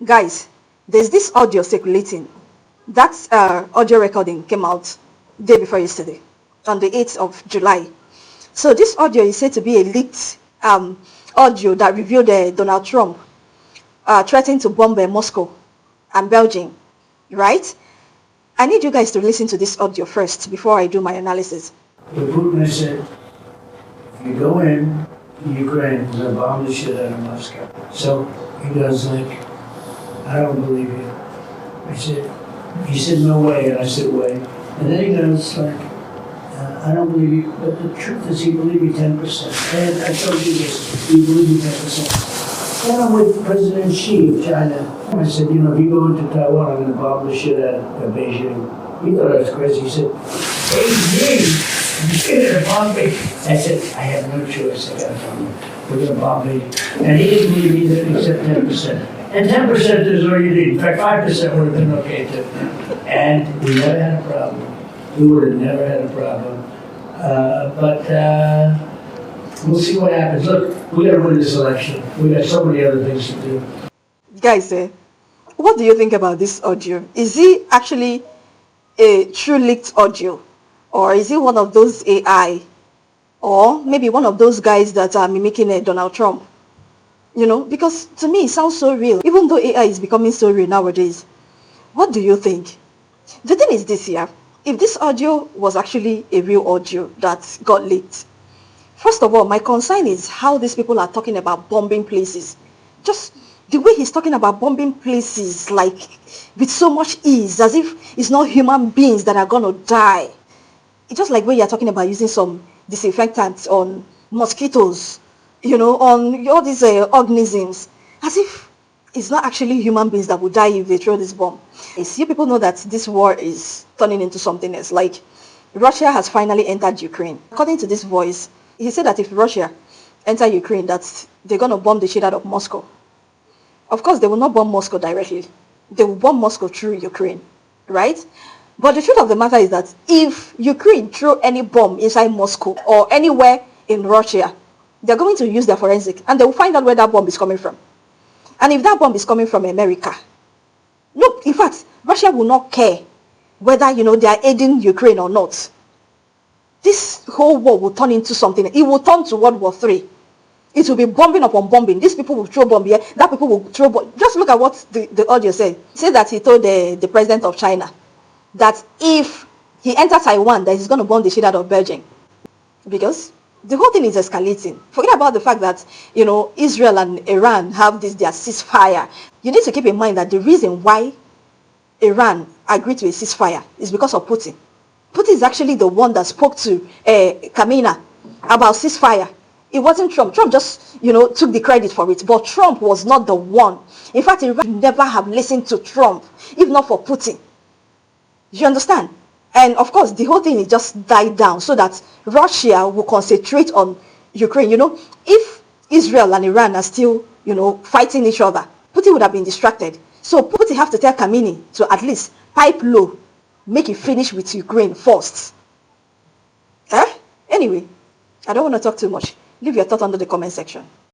Guys, there's this audio circulating. That audio recording came out day before yesterday, on the 8th of July. So this audio is said to be a leaked audio that revealed Donald Trump threatening to bomb Moscow and Beijing, right? I need you guys to listen to this audio first before I do my analysis. Putin has said, if you go in Ukraine, we're going to bomb the shit out of Moscow. So he goes like, I don't believe you. He said, no way, and I said, way. And then he goes like, I don't believe you, but the truth is he believed you 10%. And I told you this, he believed you 10%. Then I'm with President Xi of China. I said, if you go into Taiwan, I'm going to bomb the shit out of Beijing. He thought I was crazy. He said, Beijing, you're going to bomb Beijing. I said, I have no choice, I got to bomb it. We're going to bomb Beijing. And he didn't believe me that except 10%. And 10% is all you need. In fact, 5% would have been okay too. And we never had a problem. We would have never had a problem. But we'll see what happens. Look, we got to win this election. We got so many other things to do. Guys, what do you think about this audio? Is it actually a true leaked audio? Or is it one of those AI? Or maybe one of those guys that are mimicking Donald Trump? Because to me it sounds so real, even though AI is becoming so real nowadays. What do you think? The thing is this here, if this audio was actually a real audio that got leaked, first of all, my concern is how these people are talking about bombing places. Just the way he's talking about bombing places, like with so much ease, as if it's not human beings that are gonna die. It's just like when you're talking about using some disinfectants on mosquitoes, on all these organisms, as if it's not actually human beings that will die if they throw this bomb. You people know that this war is turning into something else. Like, Russia has finally entered Ukraine. According to this voice, he said that if Russia enter Ukraine, that they're going to bomb the shit out of Moscow. Of course, they will not bomb Moscow directly. They will bomb Moscow through Ukraine, right? But the truth of the matter is that if Ukraine throw any bomb inside Moscow or anywhere in Russia, they're going to use their forensic and they will find out where that bomb is coming from. And if that bomb is coming from America, look, in fact, Russia will not care whether, they are aiding Ukraine or not. This whole war will turn into something. It will turn to World War III. It will be bombing upon bombing. These people will throw bomb here. That people will throw bomb. Just look at what the audio said. He said that he told the president of China that if he enters Taiwan, that he's going to bomb the shit out of Beijing. Because the whole thing is escalating. Forget about the fact that, Israel and Iran have their ceasefire. You need to keep in mind that the reason why Iran agreed to a ceasefire is because of Putin. Putin is actually the one that spoke to Kamina about ceasefire. It wasn't Trump. Trump just, took the credit for it. But Trump was not the one. In fact, Iran would never have listened to Trump, if not for Putin. You understand? And of course, the whole thing just died down so that Russia will concentrate on Ukraine. If Israel and Iran are still, fighting each other, Putin would have been distracted. So Putin have to tell Kamini to at least pipe low, make it finish with Ukraine first. Anyway, I don't want to talk too much. Leave your thought under the comment section.